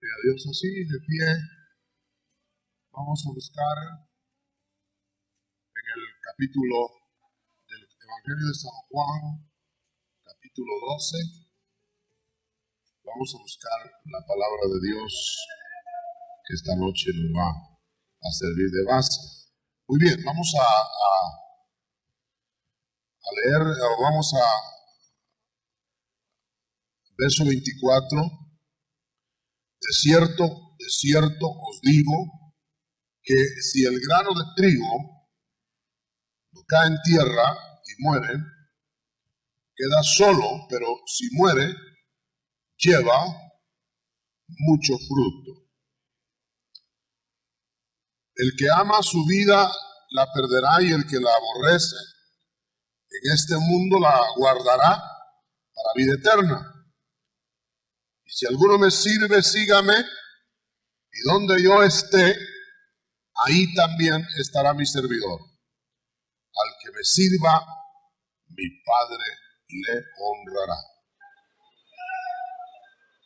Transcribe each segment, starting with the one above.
Gloria a Dios, así de pie. Vamos a buscar en el capítulo del Evangelio de San Juan, capítulo 12. Vamos a buscar la palabra de Dios que esta noche nos va a servir de base. Muy bien, vamos a leer, vamos a verso 24. De cierto os digo que si el grano de trigo no cae en tierra y muere, queda solo, pero si muere, lleva mucho fruto. El que ama su vida la perderá, y el que la aborrece en este mundo la guardará para vida eterna. Y si alguno me sirve, sígame, y donde yo esté, ahí también estará mi servidor. Al que me sirva, mi Padre le honrará.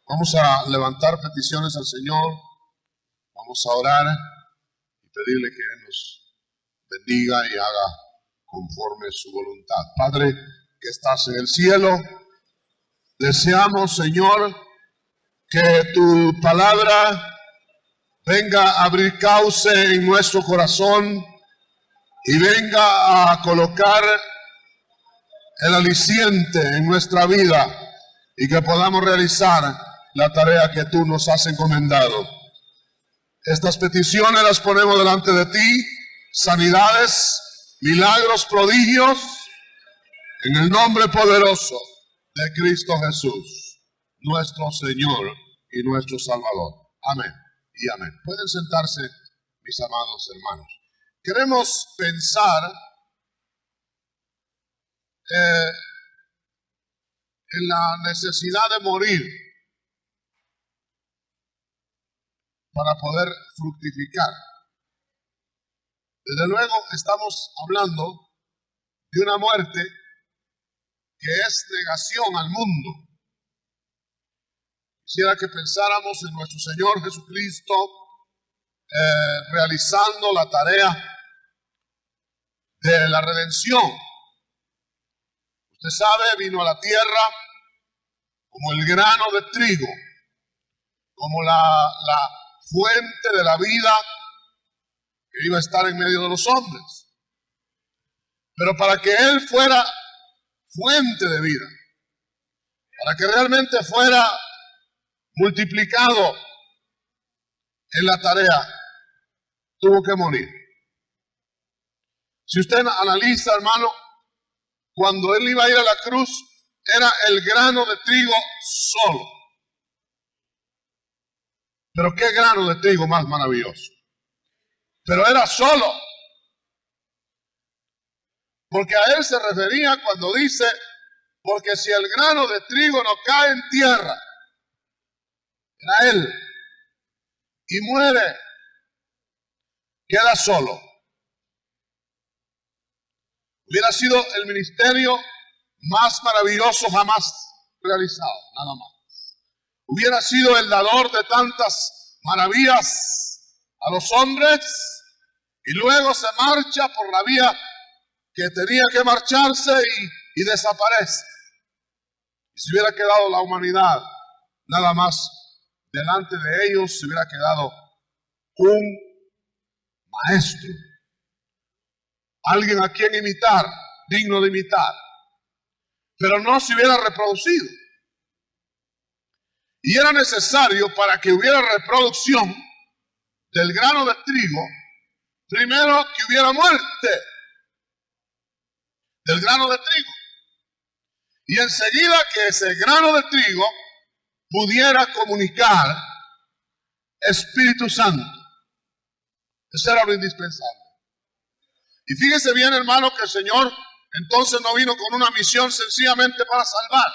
Vamos a levantar peticiones al Señor, vamos a orar y pedirle que nos bendiga y haga conforme su voluntad. Padre que estás en el cielo, deseamos, Señor, que tu palabra venga a abrir cauce en nuestro corazón y venga a colocar el aliciente en nuestra vida y que podamos realizar la tarea que tú nos has encomendado. Estas peticiones las ponemos delante de ti: sanidades, milagros, prodigios, en el nombre poderoso de Cristo Jesús, nuestro Señor y nuestro Salvador. Amén y amén. Pueden sentarse, mis amados hermanos. Queremos pensar en la necesidad de morir para poder fructificar. Desde luego estamos hablando de una muerte que es negación al mundo. Quisiera que pensáramos en nuestro Señor Jesucristo realizando la tarea de la redención. Usted sabe, vino a la tierra como el grano de trigo, como la fuente de la vida que iba a estar en medio de los hombres. Pero para que Él fuera fuente de vida, para que realmente fuera multiplicado en la tarea, tuvo que morir. Si usted analiza, hermano, cuando Él iba a ir a la cruz, era el grano de trigo solo. Pero qué grano de trigo más maravilloso. Pero era solo. Porque a Él se refería cuando dice: porque si el grano de trigo no cae en tierra, era Él, y muere, queda solo. Hubiera sido el ministerio más maravilloso jamás realizado, nada más. Hubiera sido el dador de tantas maravillas a los hombres, y luego se marcha por la vía que tenía que marcharse y desaparece. Y si hubiera quedado la humanidad nada más delante de ellos, se hubiera quedado un maestro, alguien a quien imitar, digno de imitar, pero no se hubiera reproducido. Y era necesario, para que hubiera reproducción del grano de trigo, primero que hubiera muerte del grano de trigo, y enseguida que ese grano de trigo pudiera comunicar Espíritu Santo. Eso era lo indispensable. Y fíjese bien, hermano, que el Señor entonces no vino con una misión sencillamente para salvar,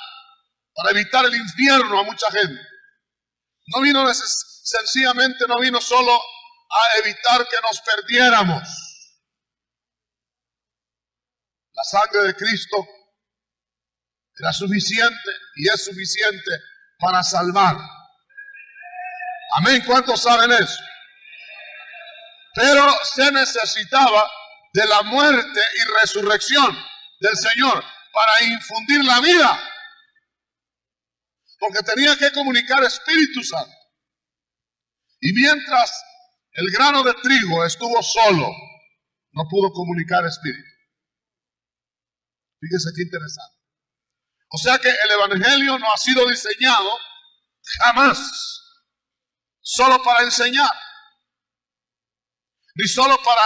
para evitar el infierno a mucha gente. No vino sencillamente, no vino solo a evitar que nos perdiéramos. La sangre de Cristo era suficiente y es suficiente para salvar Amén, ¿cuántos saben eso? Pero se necesitaba de la muerte y resurrección del Señor para infundir la vida. Porque tenía que comunicar Espíritu Santo. Y mientras el grano de trigo estuvo solo, no pudo comunicar Espíritu. Fíjese qué interesante. O sea que el Evangelio no ha sido diseñado jamás solo para enseñar, ni solo para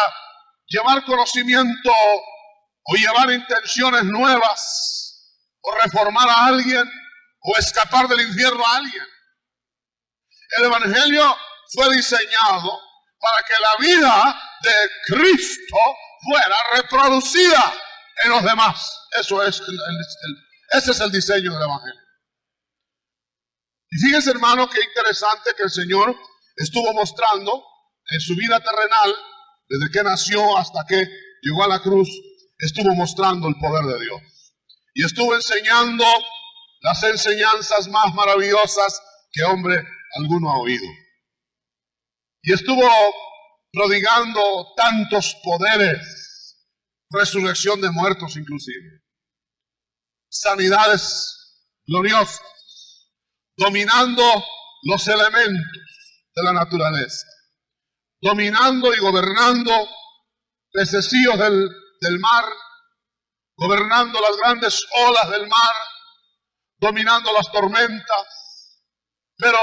llevar conocimiento o llevar intenciones nuevas o reformar a alguien o escapar del infierno a alguien. El Evangelio fue diseñado para que la vida de Cristo fuera reproducida en los demás. Ese es el diseño del Evangelio. Y fíjense, hermano, qué interesante que el Señor estuvo mostrando en su vida terrenal, desde que nació hasta que llegó a la cruz, estuvo mostrando el poder de Dios. Y estuvo enseñando las enseñanzas más maravillosas que hombre alguno ha oído. Y estuvo prodigando tantos poderes, resurrección de muertos inclusive, sanidades gloriosas, dominando los elementos de la naturaleza, dominando y gobernando pececillos del mar, gobernando las grandes olas del mar, dominando las tormentas. Pero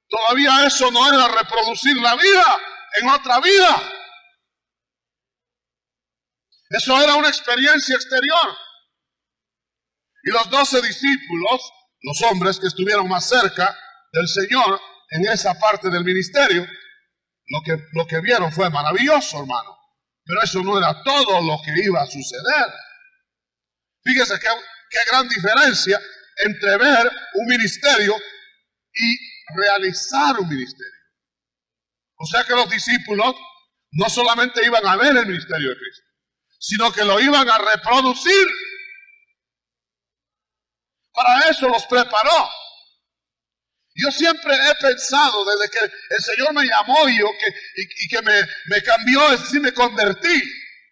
todavía eso no era reproducir la vida en otra vida. Eso era una experiencia exterior. Y los 12 discípulos, los hombres que estuvieron más cerca del Señor en esa parte del ministerio, lo que vieron fue maravilloso, hermano. Pero eso no era todo lo que iba a suceder. Fíjese qué gran diferencia entre ver un ministerio y realizar un ministerio. O sea que los discípulos no solamente iban a ver el ministerio de Cristo, sino que lo iban a reproducir. Para eso los preparó. Yo siempre he pensado, desde que el Señor me llamó y que me cambió, es decir, me convertí.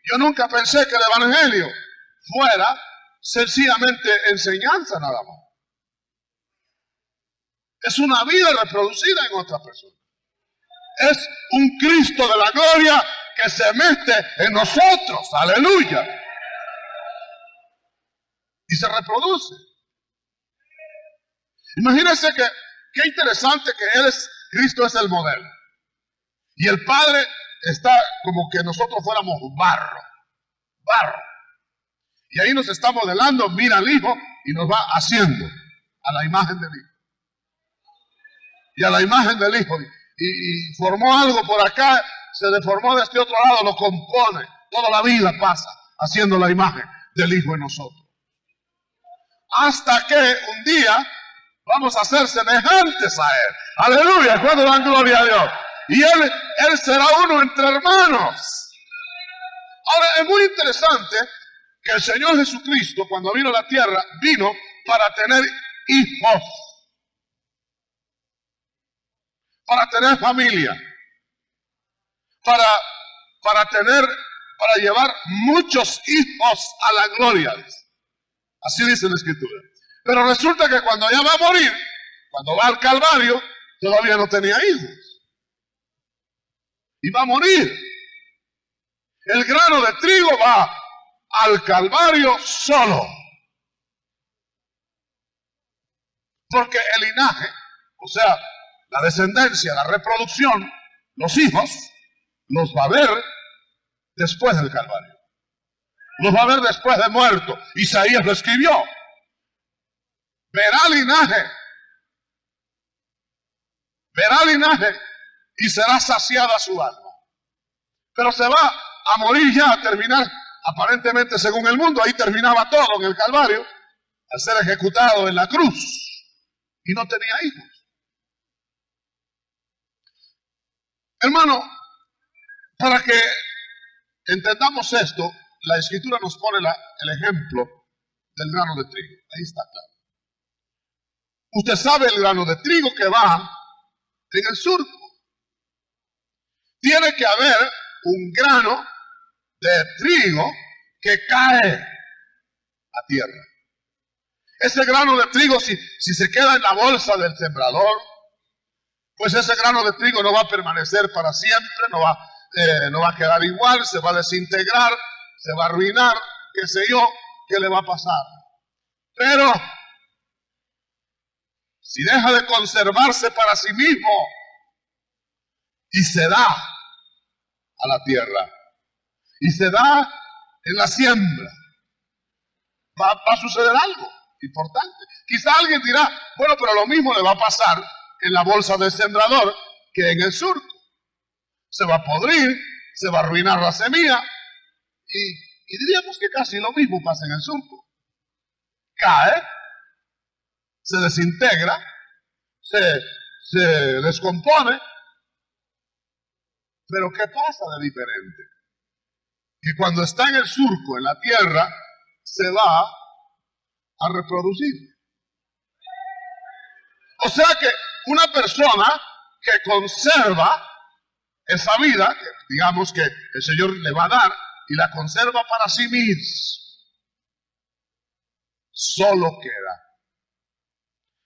Yo nunca pensé que el Evangelio fuera sencillamente enseñanza nada más. Es una vida reproducida en otra persona. Es un Cristo de la gloria que se mete en nosotros. Aleluya. Y se reproduce. Imagínense qué interesante que Cristo es el modelo. Y el Padre está como que nosotros fuéramos barro. Y ahí nos está modelando, mira al Hijo y nos va haciendo a la imagen del Hijo. Y a la imagen del Hijo. Y formó algo por acá, se deformó de este otro lado, lo compone. Toda la vida pasa haciendo la imagen del Hijo en nosotros. Hasta que un día vamos a ser semejantes a Él. Aleluya, cuando dan gloria a Dios. Y Él será uno entre hermanos. Ahora es muy interesante que el Señor Jesucristo, cuando vino a la tierra, vino para tener hijos, para tener familia, para llevar muchos hijos a la gloria. Así dice la Escritura. Pero resulta que cuando ya va a morir, cuando va al Calvario, todavía no tenía hijos. Y va a morir. El grano de trigo va al Calvario solo. Porque el linaje, o sea, la descendencia, la reproducción, los hijos, los va a ver después del Calvario. Los va a ver después de muerto. Isaías lo escribió. Verá linaje y será saciada su alma. Pero se va a morir ya, a terminar, aparentemente según el mundo, ahí terminaba todo en el Calvario, al ser ejecutado en la cruz, y no tenía hijos. Hermano, para que entendamos esto, la Escritura nos pone el ejemplo del grano de trigo. Ahí está claro. Usted sabe el grano de trigo que va en el surco. Tiene que haber un grano de trigo que cae a tierra. Ese grano de trigo, si se queda en la bolsa del sembrador, pues ese grano de trigo no va a permanecer para siempre, no va a quedar igual, se va a desintegrar, se va a arruinar, qué sé yo, qué le va a pasar. Pero si deja de conservarse para sí mismo y se da a la tierra y se da en la siembra, va a suceder algo importante. Quizá alguien dirá, bueno, pero lo mismo le va a pasar en la bolsa del sembrador que en el surco. Se va a podrir, se va a arruinar la semilla y diríamos que casi lo mismo pasa en el surco. Cae, se desintegra, se descompone, pero ¿qué pasa de diferente? Que cuando está en el surco, en la tierra, se va a reproducir. O sea que una persona que conserva esa vida, que digamos que el Señor le va a dar, y la conserva para sí mismo, solo queda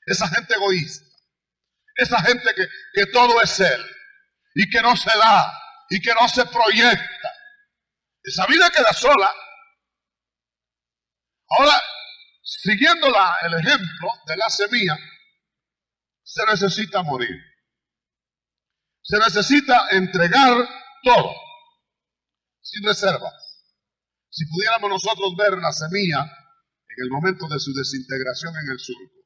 esa gente egoísta, esa gente que todo es Él, y que no se da, y que no se proyecta. Esa vida queda sola. Ahora, siguiendo el ejemplo de la semilla, se necesita morir. Se necesita entregar todo, sin reservas. Si pudiéramos nosotros ver la semilla en el momento de su desintegración en el surco,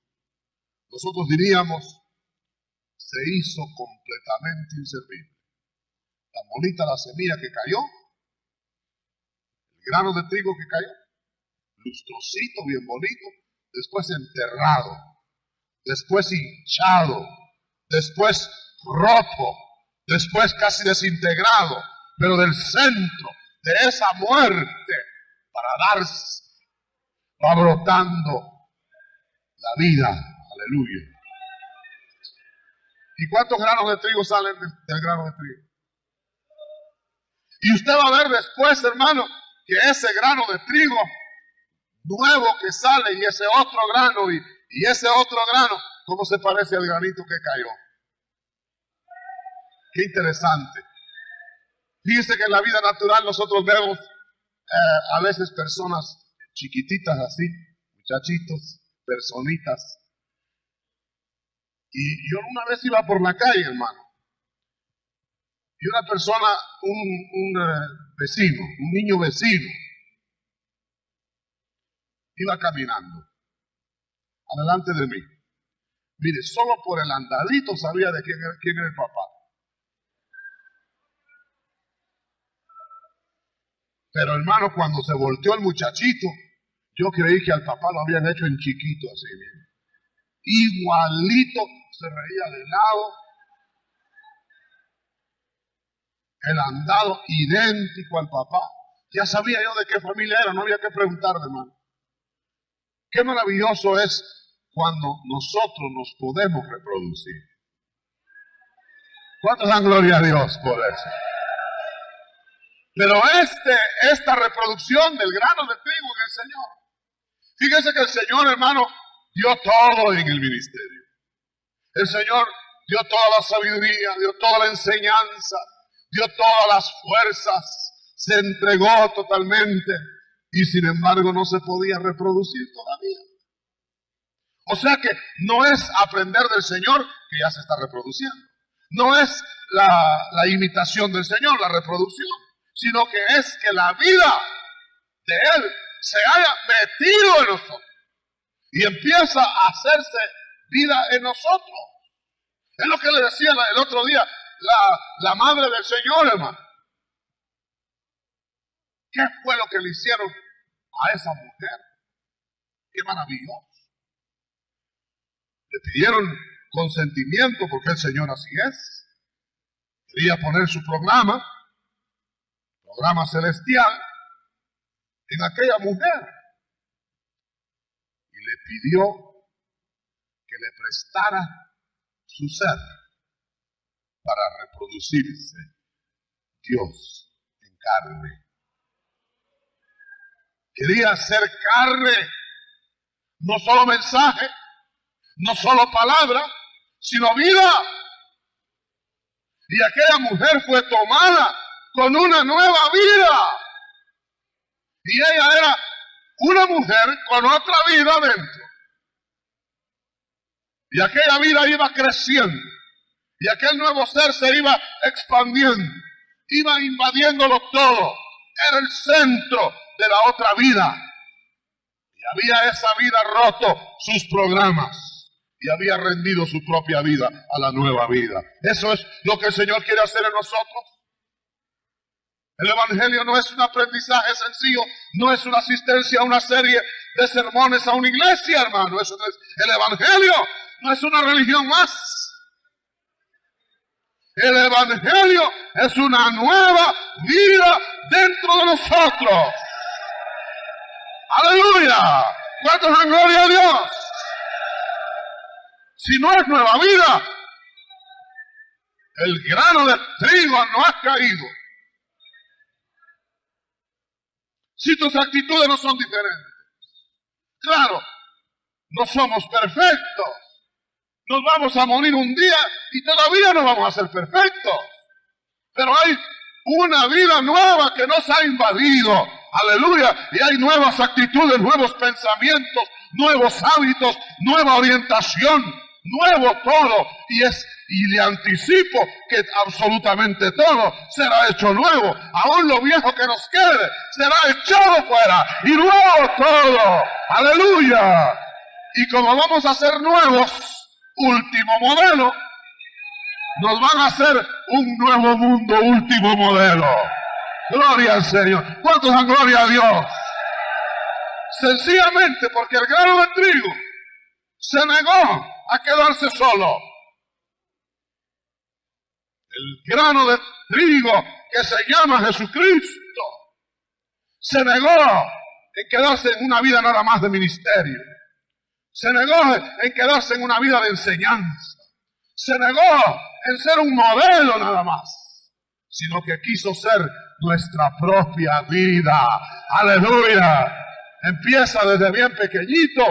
nosotros diríamos, se hizo completamente inservible. Tan bonita la semilla que cayó, el grano de trigo que cayó, lustrosito, bien bonito, después enterrado, después hinchado, después roto, después casi desintegrado, pero del centro de esa muerte para darse, va brotando la vida. Aleluya. ¿Y cuántos granos de trigo salen del grano de trigo? Y usted va a ver después, hermano, que ese grano de trigo nuevo que sale y ese otro grano y ese otro grano, ¿cómo se parece al granito que cayó? Qué interesante. Fíjense que en la vida natural nosotros vemos a veces personas chiquititas así, muchachitos, personitas. Y yo una vez iba por la calle, hermano, y una persona, un vecino, un niño vecino, iba caminando adelante de mí. Mire, solo por el andadito sabía de quién era el papá. Pero hermano, cuando se volteó el muchachito, yo creí que al papá lo habían hecho en chiquito así mismo. Igualito, se reía de lado. El andado idéntico al papá. Ya sabía yo de qué familia era, no había que preguntarle, hermano. Qué maravilloso es cuando nosotros nos podemos reproducir. ¿Cuántos dan gloria a Dios por eso? Pero esta reproducción del grano de trigo en el Señor. Fíjese que el Señor, hermano, dio todo en el ministerio. El Señor dio toda la sabiduría, dio toda la enseñanza, dio todas las fuerzas, se entregó totalmente y sin embargo no se podía reproducir todavía. O sea que no es aprender del Señor que ya se está reproduciendo. No es la imitación del Señor, la reproducción, sino que es que la vida de Él se haya metido en nosotros y empieza a hacerse vida en nosotros. Es lo que le decía el otro día la madre del Señor, hermano. ¿Qué fue lo que le hicieron a esa mujer? Qué maravilloso. Le pidieron consentimiento porque el Señor así es. Quería poner su programa celestial, en aquella mujer. Y le pidió que le prestara su ser. para reproducirse. Dios en carne. Quería ser carne, no solo mensaje, no solo palabra, sino vida. Y aquella mujer fue tomada con una nueva vida. Y ella era una mujer con otra vida dentro. Y aquella vida iba creciendo. Y aquel nuevo ser se iba expandiendo. Iba invadiéndolo todo. Era el centro de la otra vida. Y había esa vida roto sus programas. Y había rendido su propia vida a la nueva vida. Eso es lo que el Señor quiere hacer en nosotros. El Evangelio no es un aprendizaje sencillo, no es una asistencia a una serie de sermones a una iglesia, hermano. Eso no es. El Evangelio no es una religión más. El Evangelio es una nueva vida dentro de nosotros. ¡Aleluya! ¿Cuántos dan gloria a Dios? Si no es nueva vida, el grano de trigo no ha caído. Si tus actitudes no son diferentes. Claro, no somos perfectos. Nos vamos a morir un día y todavía no vamos a ser perfectos. Pero hay una vida nueva que nos ha invadido. Aleluya. Y hay nuevas actitudes, nuevos pensamientos, nuevos hábitos, nueva orientación, nuevo todo. Y le anticipo que absolutamente todo será hecho nuevo. Aún lo viejo que nos quede será echado fuera. Y nuevo todo. Aleluya. Y como vamos a ser nuevos, último modelo, nos van a hacer un nuevo mundo, último modelo. Gloria al Señor. ¿Cuántos dan gloria a Dios? Sencillamente porque el grano de trigo se negó a quedarse solo. El grano de trigo que se llama Jesucristo se negó en quedarse en una vida nada más de ministerio. Se negó en quedarse en una vida de enseñanza. Se negó en ser un modelo nada más, sino que quiso ser nuestra propia vida. ¡Aleluya! Empieza desde bien pequeñito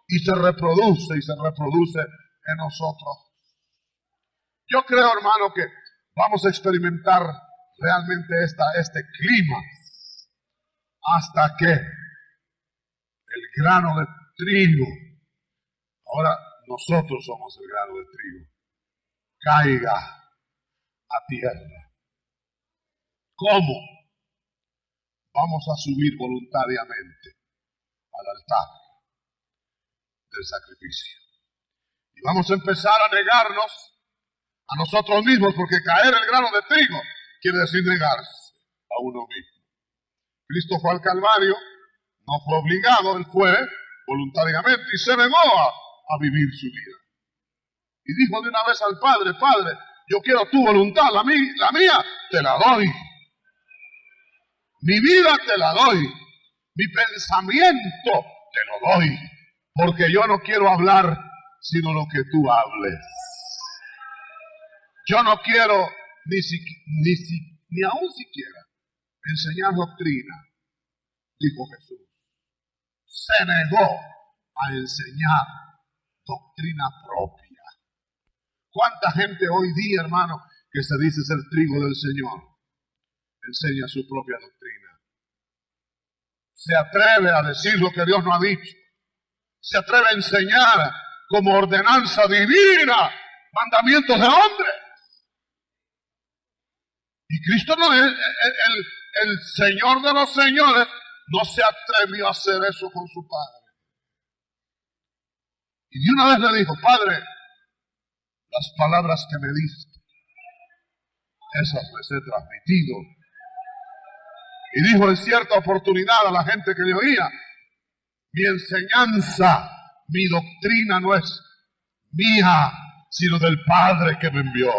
y se reproduce en nosotros. Yo creo, hermano, que vamos a experimentar realmente este clima hasta que el grano de trigo, ahora nosotros somos el grano de trigo, caiga a tierra. ¿Cómo? Vamos a subir voluntariamente al altar del sacrificio. Y vamos a empezar a negarnos a nosotros mismos, porque caer el grano de trigo quiere decir negarse a uno mismo. Cristo fue al Calvario, no fue obligado, él fue voluntariamente y se negó a vivir su vida. Y dijo de una vez al Padre: Padre, yo quiero tu voluntad, la mía te la doy. Mi vida te la doy. Mi pensamiento te lo doy. Porque yo no quiero hablar sino lo que tú hables. Yo no quiero ni aún siquiera enseñar doctrina, dijo Jesús. Se negó a enseñar doctrina propia. ¿Cuánta gente hoy día, hermano, que se dice ser trigo del Señor, enseña su propia doctrina? Se atreve a decir lo que Dios no ha dicho. Se atreve a enseñar como ordenanza divina mandamientos de hombres. Y Cristo no es el Señor de los señores, no se atrevió a hacer eso con su Padre. Y de una vez le dijo: Padre, las palabras que me diste, esas les he transmitido. Y dijo en cierta oportunidad a la gente que le oía: mi enseñanza, mi doctrina no es mía, sino del Padre que me envió.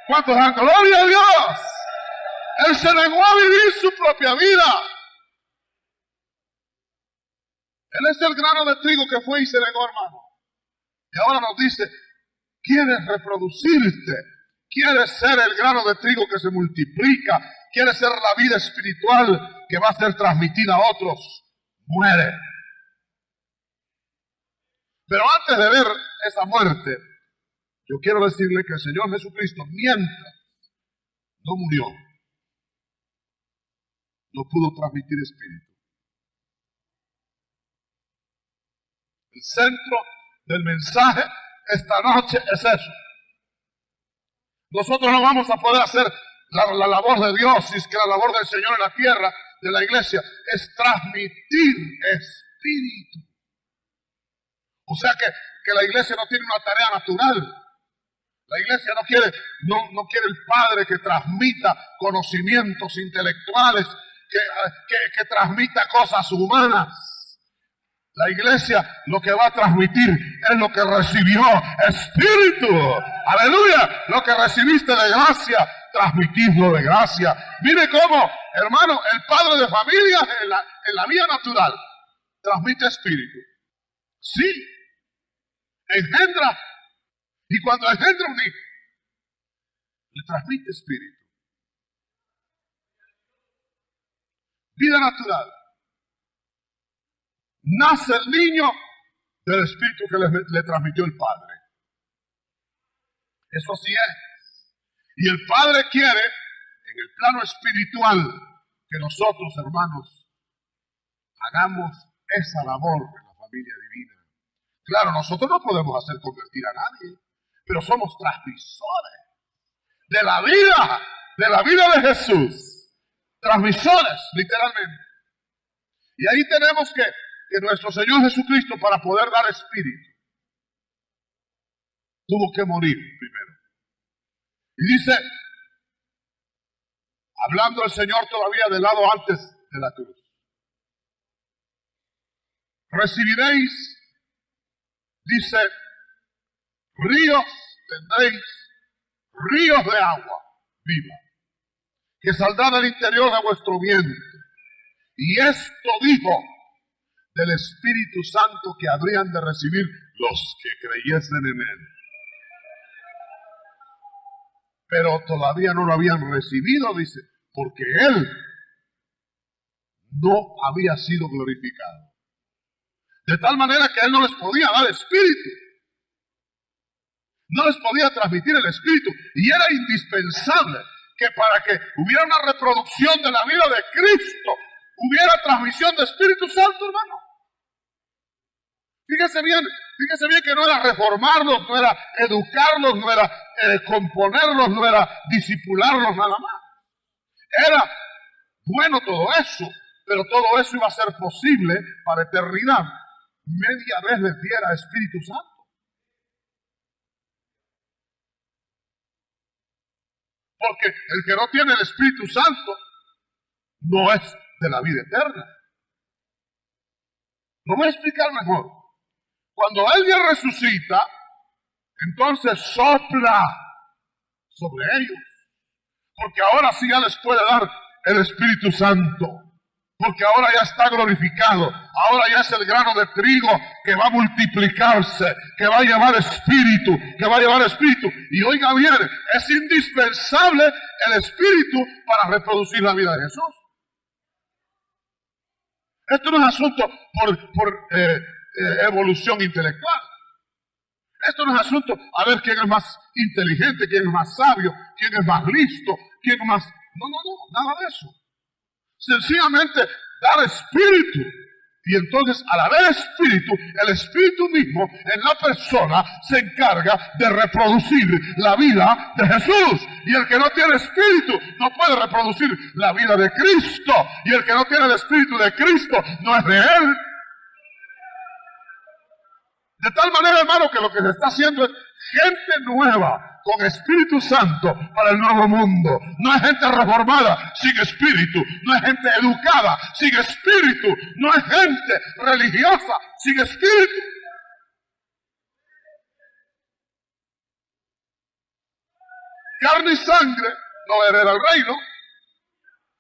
¿Cuántos dan gloria a Dios? Él se negó a vivir su propia vida. Él es el grano de trigo que fue y se negó, hermano. Y ahora nos dice: ¿quieres reproducirte quieres ser el grano de trigo que se multiplica, quieres ser la vida espiritual que va a ser transmitida a otros, muere. Pero antes de ver esa muerte, yo quiero decirle que el Señor Jesucristo, mientras no murió, no pudo transmitir espíritu. El centro del mensaje esta noche es eso. Nosotros no vamos a poder hacer la labor de Dios, es que la labor del Señor en la tierra, de la iglesia, es transmitir espíritu. O sea que la iglesia no tiene una tarea natural. La iglesia no quiere el padre que transmita conocimientos intelectuales, que transmita cosas humanas. La iglesia lo que va a transmitir es lo que recibió, espíritu. Aleluya. Lo que recibiste de gracia, transmitidlo de gracia. Mire cómo, hermano, el padre de familia en la vida natural transmite espíritu. Sí, engendra. Y cuando engendra un hijo, le transmite espíritu. Vida natural. Nace el niño del espíritu que le transmitió el padre. Eso sí es. Y el padre quiere, en el plano espiritual, que nosotros, hermanos, hagamos esa labor en la familia divina. Claro, nosotros no podemos hacer convertir a nadie, pero somos transmisores de la vida de Jesús. Transmisores, literalmente. Y ahí tenemos que nuestro Señor Jesucristo, para poder dar espíritu, tuvo que morir primero. Y dice, hablando el Señor todavía del lado antes de la cruz: recibiréis, dice, tendréis ríos de agua viva, que saldrán del interior de vuestro vientre. Y esto dijo del Espíritu Santo que habrían de recibir los que creyesen en Él. Pero todavía no lo habían recibido, dice, porque Él no había sido glorificado. De tal manera que Él no les podía dar espíritu. No les podía transmitir el espíritu. Y era indispensable que para que hubiera una reproducción de la vida de Cristo, hubiera transmisión de Espíritu Santo, hermano. Fíjese bien que no era reformarlos, no era educarlos, no era componerlos, no era disipularlos nada más. Era bueno todo eso, pero todo eso iba a ser posible para eternidad. Media vez les diera Espíritu Santo. Porque el que no tiene el Espíritu Santo no es de la vida eterna. Lo voy a explicar mejor. Cuando alguien resucita, entonces sopla sobre ellos. Porque ahora sí ya les puede dar el Espíritu Santo. Porque ahora ya está glorificado. Ahora ya es el grano de trigo que va a multiplicarse, que va a llevar espíritu, Y oiga bien, es indispensable el espíritu para reproducir la vida de Jesús. Esto no es asunto por evolución intelectual. Esto no es asunto a ver quién es más inteligente, quién es más sabio, quién es más listo, quién es más... No, nada de eso. Sencillamente dar espíritu. Y entonces, al haber espíritu, el espíritu mismo en la persona se encarga de reproducir la vida de Jesús. Y el que no tiene espíritu no puede reproducir la vida de Cristo. Y el que no tiene el espíritu de Cristo no es de Él. De tal manera, hermano, que lo que se está haciendo es gente nueva con Espíritu Santo para el nuevo mundo. No es gente reformada sin espíritu. No es gente educada sin espíritu. No es gente religiosa sin espíritu. Carne y sangre no hereda el reino.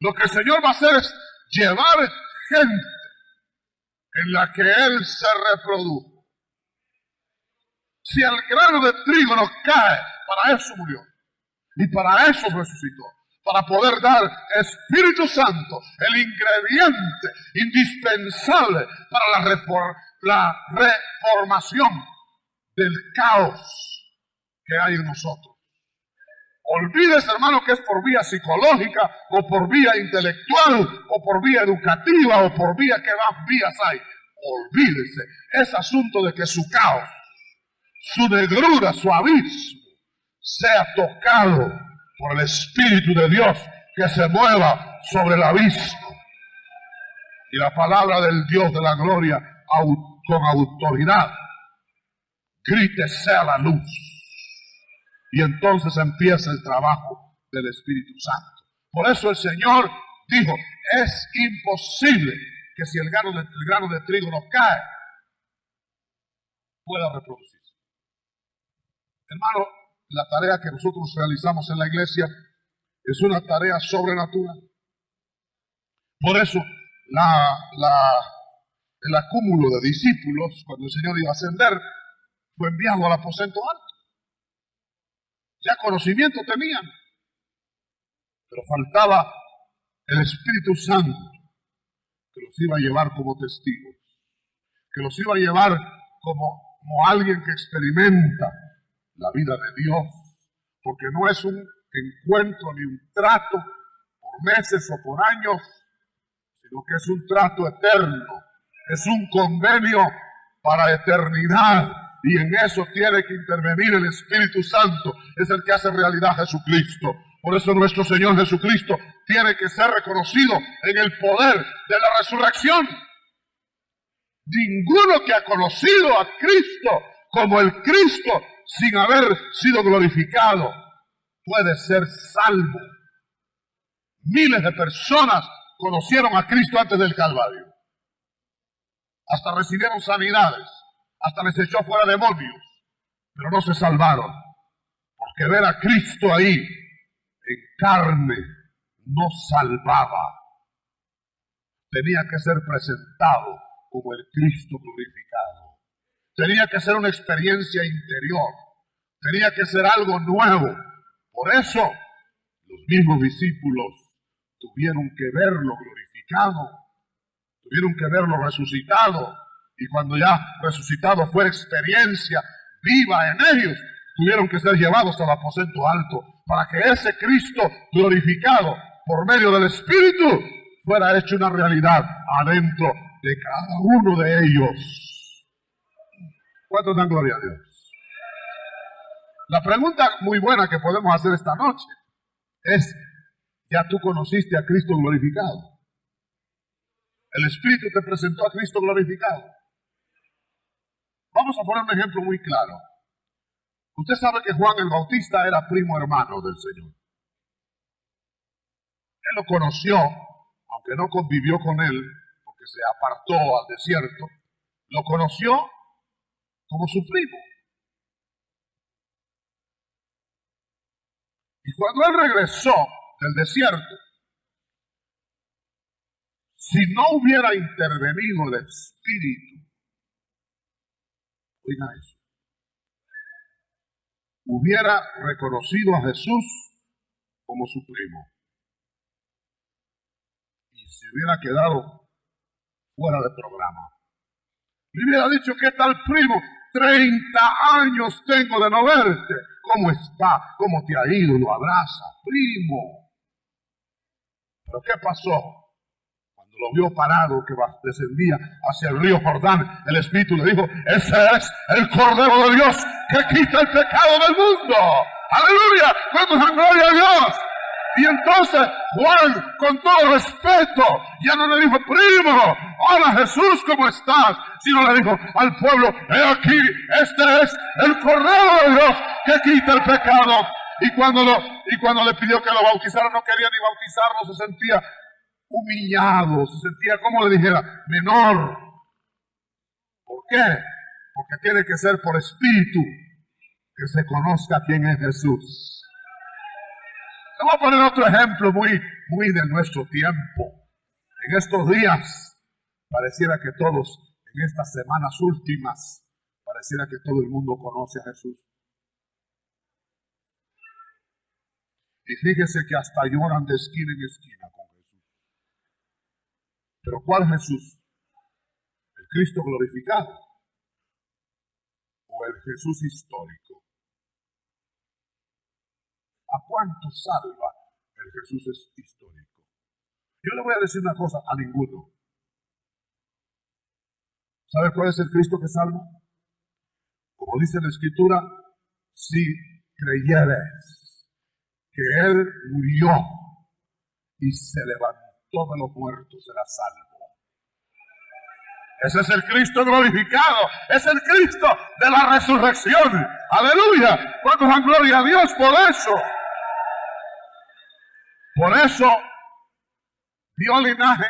Lo que el Señor va a hacer es llevar gente en la que Él se reprodujo. Si el grano de trigo no cae, para eso murió. Y para eso resucitó. Para poder dar Espíritu Santo, el ingrediente indispensable para la reformación del caos que hay en nosotros. Olvídese, hermano, que es por vía psicológica, o por vía intelectual, o por vía educativa, o por vía que más vías hay. Olvídese, es asunto de que su caos, su negrura, su abismo, sea tocado por el Espíritu de Dios que se mueva sobre el abismo. Y la palabra del Dios de la gloria con autoridad grite: sea la luz. Y entonces empieza el trabajo del Espíritu Santo. Por eso el Señor dijo: es imposible que si el grano de trigo no cae, pueda reproducirse. Hermano, la tarea que nosotros realizamos en la iglesia es una tarea sobrenatural. Por eso el acúmulo de discípulos, cuando el Señor iba a ascender, fue enviado al aposento alto. Ya conocimiento tenían, pero faltaba el Espíritu Santo que los iba a llevar como testigos, que los iba a llevar como alguien que experimenta la vida de Dios, porque no es un encuentro ni un trato por meses o por años, sino que es un trato eterno, es un convenio para eternidad. Y en eso tiene que intervenir el Espíritu Santo, es el que hace realidad a Jesucristo. Por eso nuestro Señor Jesucristo tiene que ser reconocido en el poder de la resurrección. Ninguno que ha conocido a Cristo como el Cristo sin haber sido glorificado puede ser salvo. Miles de personas conocieron a Cristo antes del Calvario. Hasta recibieron sanidades. Hasta les echó fuera demonios, pero no se salvaron, porque ver a Cristo ahí en carne no salvaba. Tenía que ser presentado como el Cristo glorificado. Tenía que ser una experiencia interior, tenía que ser algo nuevo. Por eso los mismos discípulos tuvieron que verlo glorificado, tuvieron que verlo resucitado. Y cuando ya resucitado fue experiencia viva en ellos, tuvieron que ser llevados al aposento alto para que ese Cristo glorificado por medio del Espíritu fuera hecho una realidad adentro de cada uno de ellos. ¿Cuántos dan gloria a Dios? La pregunta muy buena que podemos hacer esta noche es: ¿ya tú conociste a Cristo glorificado? El Espíritu te presentó a Cristo glorificado. Vamos a poner un ejemplo muy claro. Usted sabe que Juan el Bautista era primo hermano del Señor. Él lo conoció, aunque no convivió con él, porque se apartó al desierto, lo conoció como su primo. Y cuando él regresó del desierto, si no hubiera intervenido el Espíritu, oiga eso, hubiera reconocido a Jesús como su primo y se hubiera quedado fuera de programa. Le hubiera dicho: ¿qué tal, primo? 30 años tengo de no verte. ¿Cómo está? ¿Cómo te ha ido? Lo abraza. Primo. ¿Pero qué pasó? Lo vio parado que descendía hacia el río Jordán, el Espíritu le dijo: ese es el Cordero de Dios que quita el pecado del mundo. ¡Aleluya! ¡Cuántos dan gloria a Dios! Y entonces Juan, con todo respeto, ya no le dijo: primo, hola Jesús, ¿cómo estás? Sino le dijo al pueblo: he aquí, este es el Cordero de Dios que quita el pecado. Y cuando le pidió que lo bautizara, no quería ni bautizarlo, se sentía humillado, se sentía, como le dijera, menor. ¿Por qué? Porque tiene que ser por espíritu que se conozca quién es Jesús. Le voy a poner otro ejemplo muy de nuestro tiempo. En estos días pareciera que todos, en estas semanas últimas, pareciera que todo el mundo conoce a Jesús. Y fíjese que hasta lloran de esquina en esquina con Jesús. ¿Pero cuál Jesús? ¿El Cristo glorificado? ¿O el Jesús histórico? ¿A cuánto salva el Jesús histórico? Yo le voy a decir una cosa, a ninguno. ¿Sabe cuál es el Cristo que salva? Como dice la Escritura, si creyeres que Él murió y se levantó de los muertos, será salvo. Ese es el Cristo glorificado, es el Cristo de la resurrección. Aleluya. ¿Cuántos dan gloria a Dios por eso? Por eso dio linaje.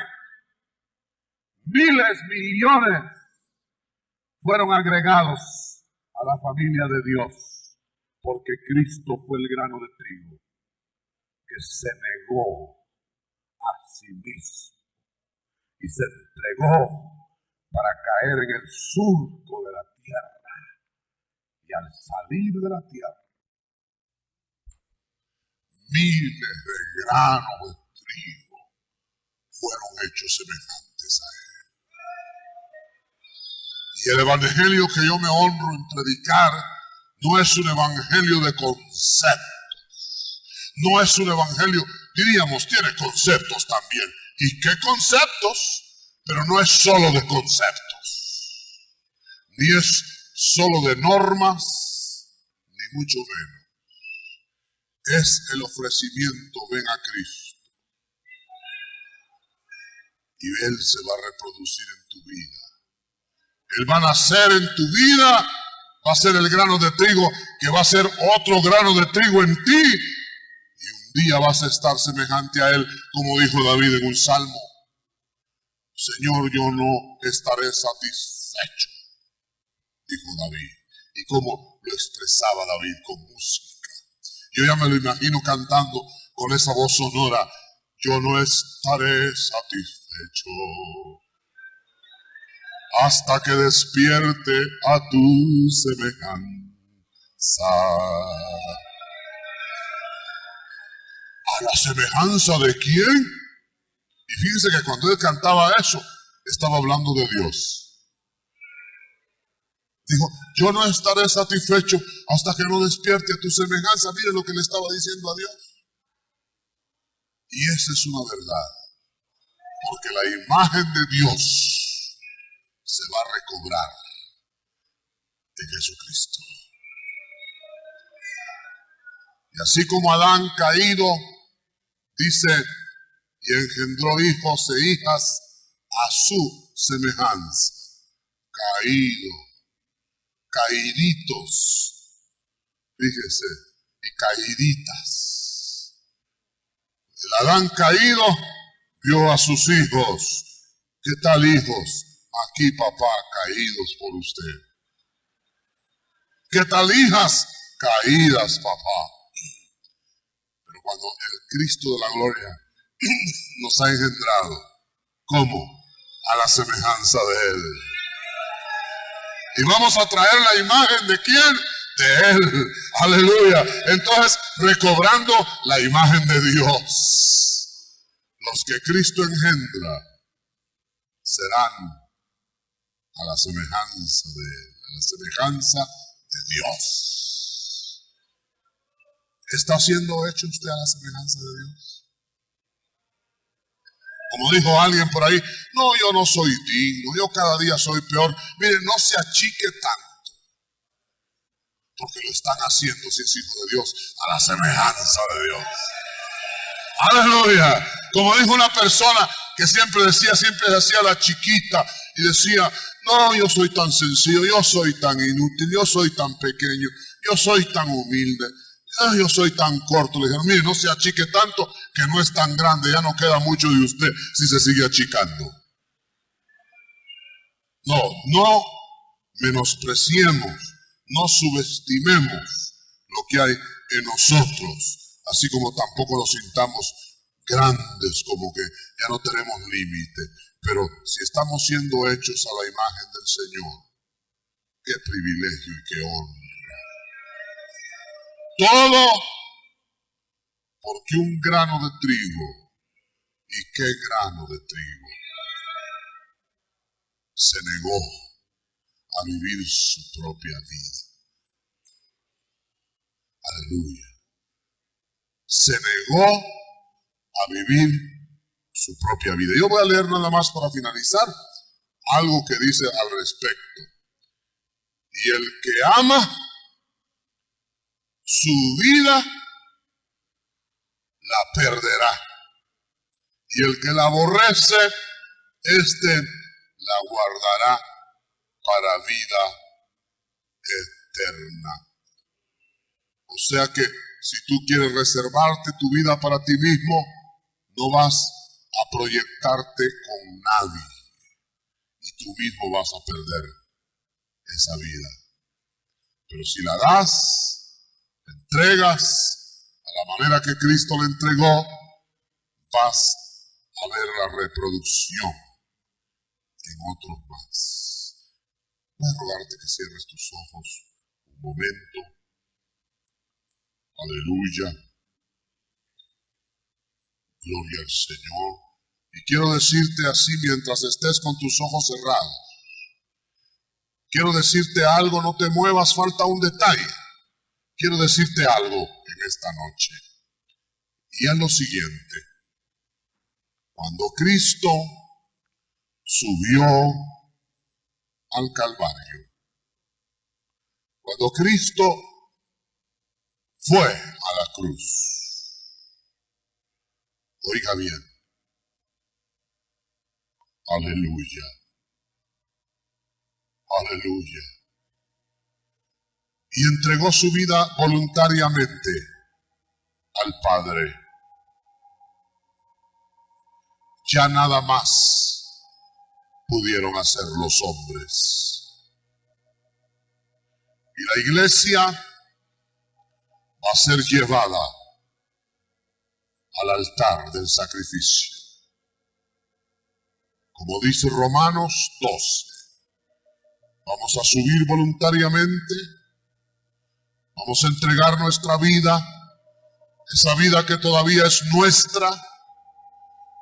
Miles, millones fueron agregados a la familia de Dios, porque Cristo fue el grano de trigo que se negó a sí mismo y se entregó para caer en el surco de la tierra, y al salir de la tierra, miles de granos de trigo fueron hechos semejantes a él. Y el evangelio que yo me honro en predicar no es un evangelio de conceptos, no es un evangelio, diríamos, tiene conceptos también. ¿Y qué conceptos? Pero no es solo de conceptos, ni es solo de normas, ni mucho menos. Es el ofrecimiento, ven a Cristo, y Él se va a reproducir en tu vida. Él va a nacer en tu vida, va a ser el grano de trigo, que va a ser otro grano de trigo en ti, y un día vas a estar semejante a Él, como dijo David en un salmo. Señor, yo no estaré satisfecho, dijo David. Y como lo expresaba David con música. Yo ya me lo imagino cantando con esa voz sonora. Yo no estaré satisfecho hasta que despierte a tu semejanza. ¿A la semejanza de quién? Y fíjense que cuando él cantaba eso, estaba hablando de Dios. Dijo, yo no estaré satisfecho hasta que no despierte a tu semejanza. Miren lo que le estaba diciendo a Dios. Y esa es una verdad. Porque la imagen de Dios se va a recobrar en Jesucristo. Y así como Adán caído, dice, y engendró hijos e hijas a su semejanza. Caído, caíditos, fíjese, y caíditas. El Adán caído vio a sus hijos. ¿Qué tal, hijos? Aquí, papá, caídos por usted. ¿Qué tal, hijas? Caídas, papá. Pero cuando el Cristo de la gloria nos ha engendrado, ¿cómo? A la semejanza de Él. Y vamos a traer la imagen de ¿quién? De Él. Aleluya. Entonces, recobrando la imagen de Dios. Los que Cristo engendra serán a la semejanza de Él, a la semejanza de Dios. ¿Está siendo hecho usted a la semejanza de Dios? Como dijo alguien por ahí, no, yo no soy digno, yo cada día soy peor. Mire, no se achique tanto, porque lo están haciendo, si es hijo de Dios, a la semejanza de Dios. Aleluya. Como dijo una persona que siempre hacía la chiquita y decía, no, yo soy tan sencillo, yo soy tan inútil, yo soy tan pequeño, yo soy tan humilde. Yo soy tan corto. Le dijeron, mire, no se achique tanto, que no es tan grande, ya no queda mucho de usted si se sigue achicando. No menospreciemos, no subestimemos lo que hay en nosotros, así como tampoco lo sintamos grandes, como que ya no tenemos límite. Pero si estamos siendo hechos a la imagen del Señor, qué privilegio y qué honra. Todo Porque un grano de trigo, ¿y qué grano de trigo? Se negó a vivir su propia vida. Aleluya. Se negó a vivir su propia vida. Yo voy a leer nada más para finalizar algo que dice al respecto. Y el que ama su vida la perderá. Y el que la aborrece, la guardará para vida eterna. O sea que si tú quieres reservarte tu vida para ti mismo, no vas a proyectarte con nadie. Y tú mismo vas a perder esa vida. Pero si la das, la entregas a la manera que Cristo la entregó, vas a ver la reproducción en otros más. Voy a rogarte que cierres tus ojos un momento. Aleluya. Gloria al Señor. Y quiero decirte así mientras estés con tus ojos cerrados. Quiero decirte algo, no te muevas, falta un detalle. Quiero decirte algo en esta noche. Y es lo siguiente. Cuando Cristo subió al Calvario, cuando Cristo fue a la cruz, oiga bien, aleluya, aleluya, y entregó su vida voluntariamente al Padre. Ya nada más pudieron hacer los hombres. Y la iglesia va a ser llevada al altar del sacrificio. Como dice Romanos 12, vamos a subir voluntariamente, vamos a entregar nuestra vida, esa vida que todavía es nuestra,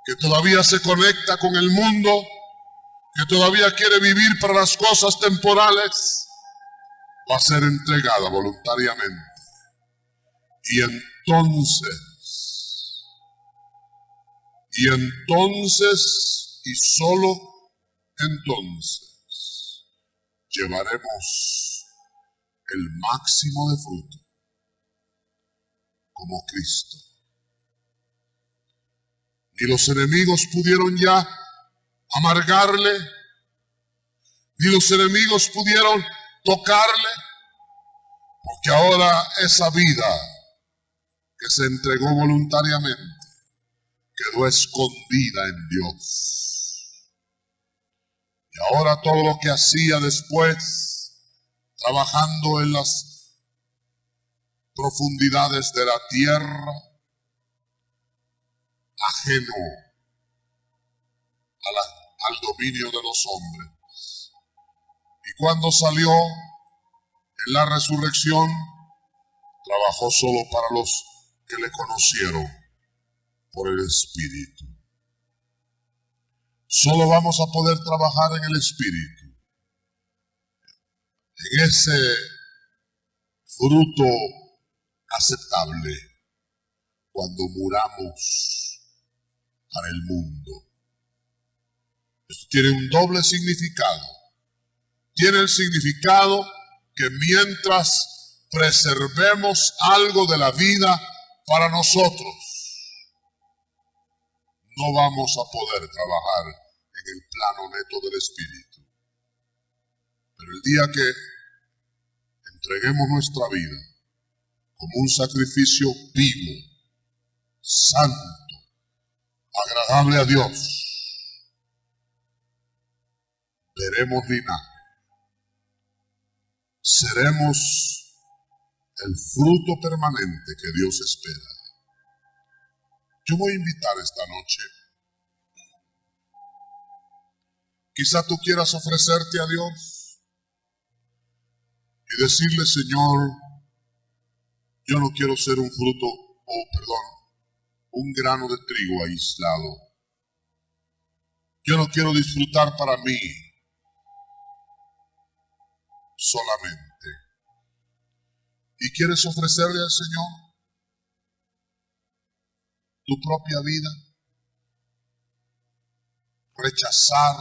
que todavía se conecta con el mundo, que todavía quiere vivir para las cosas temporales, va a ser entregada voluntariamente. Y entonces, y solo entonces, llevaremos el máximo de fruto como Cristo. Ni los enemigos pudieron ya amargarle, ni los enemigos pudieron tocarle, porque ahora esa vida que se entregó voluntariamente quedó escondida en Dios. Y ahora todo lo que hacía después, trabajando en las profundidades de la tierra, ajeno al dominio de los hombres. Y cuando salió en la resurrección, trabajó solo para los que le conocieron por el Espíritu. Solo vamos a poder trabajar en el Espíritu, en ese fruto aceptable, cuando muramos para el mundo. Esto tiene un doble significado. Tiene el significado que mientras preservemos algo de la vida para nosotros, no vamos a poder trabajar en el plano neto del Espíritu. Pero el día que entreguemos nuestra vida como un sacrificio vivo, santo, agradable a Dios, veremos linaje. Seremos el fruto permanente que Dios espera. Yo voy a invitar esta noche. Quizá tú quieras ofrecerte a Dios y decirle: Señor, yo no quiero ser un fruto, un grano de trigo aislado. Yo no quiero disfrutar para mí solamente. ¿Y quieres ofrecerle al Señor tu propia vida? Rechazar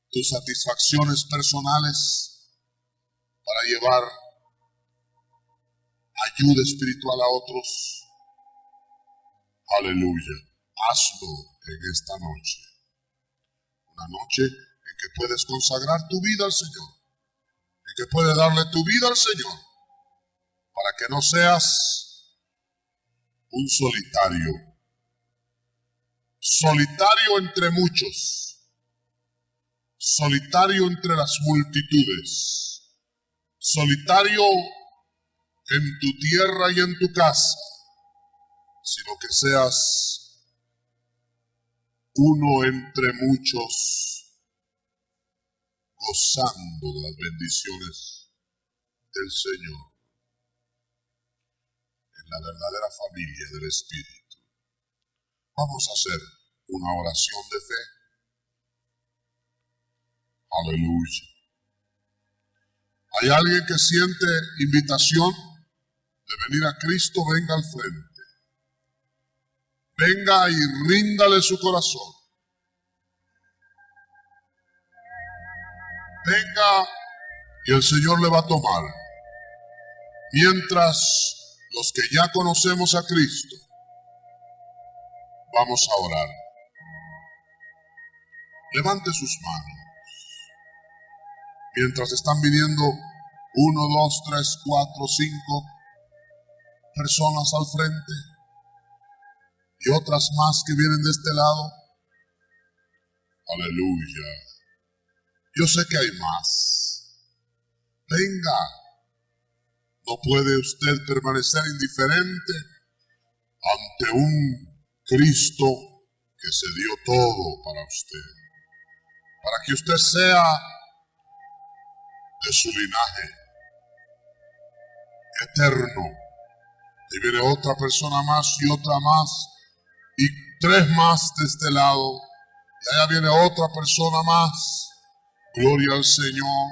tus satisfacciones personales para llevar ayuda espiritual a otros. Aleluya. Hazlo en esta noche. Una noche en que puedes consagrar tu vida al Señor. En que puedes darle tu vida al Señor. Para que no seas un solitario. Solitario entre muchos. Solitario entre las multitudes. Solitario en tu tierra y en tu casa, sino que seas uno entre muchos, gozando de las bendiciones del Señor, en la verdadera familia del Espíritu. Vamos a hacer una oración de fe. Aleluya. ¿Hay alguien que siente invitación de venir a Cristo? Venga al frente. Venga y ríndale su corazón. Venga y el Señor le va a tomar. Mientras los que ya conocemos a Cristo, vamos a orar. Levante sus manos. Mientras están viniendo 1, 2, 3, 4, 5 personas al frente y otras más que vienen de este lado. Aleluya. Yo sé que hay más. Venga. No puede usted permanecer indiferente ante un Cristo que se dio todo para usted. Para que usted sea de su linaje eterno. Y viene otra persona más y otra más y 3 más de este lado y allá viene otra persona más. Gloria al Señor.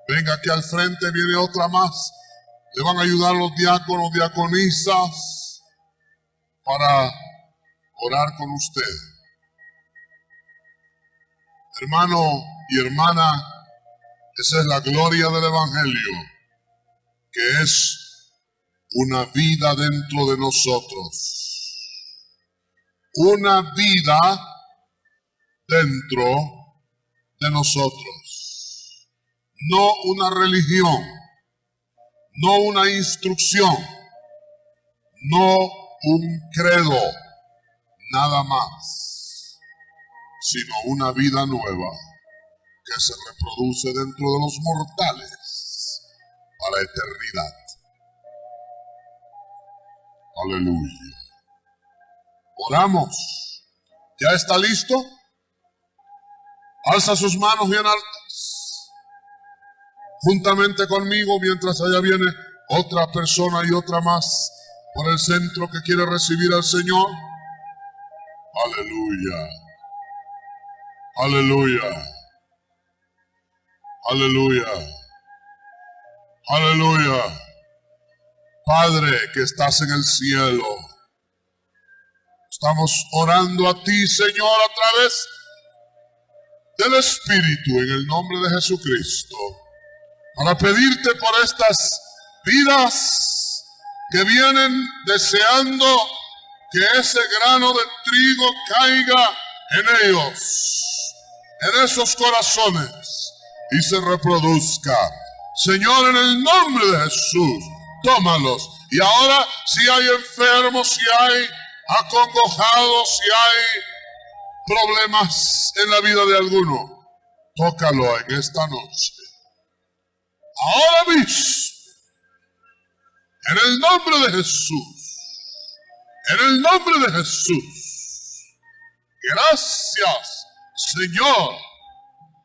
Venga aquí al frente, viene otra más. Le van a ayudar los diáconos, diaconisas para orar con usted. Hermano y hermana, esa es la gloria del Evangelio, que es una vida dentro de nosotros. Una vida dentro de nosotros. No una religión, no una instrucción, no un credo, nada más, sino una vida nueva que se reproduce dentro de los mortales a la eternidad. Aleluya. Oramos. ¿Ya está listo? Alza sus manos bien altas. Juntamente conmigo, mientras allá viene otra persona y otra más por el centro que quiere recibir al Señor. Aleluya. Aleluya. Aleluya. Aleluya. Padre que estás en el cielo, estamos orando a ti, Señor, a través del Espíritu, en el nombre de Jesucristo, para pedirte por estas vidas que vienen deseando que ese grano de trigo caiga en ellos, en esos corazones, y se reproduzca. Señor, en el nombre de Jesús, tómalos. Y ahora, si hay enfermos, si hay acongojados, si hay problemas en la vida de alguno, tócalo en esta noche. Ahora mismo, en el nombre de Jesús, en el nombre de Jesús. Gracias, Señor,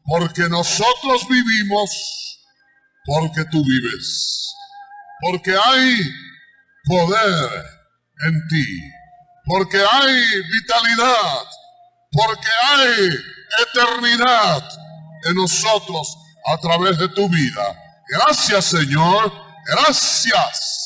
porque nosotros vivimos, porque tú vives. Porque hay poder en ti, porque hay vitalidad, porque hay eternidad en nosotros a través de tu vida. Gracias, Señor, gracias.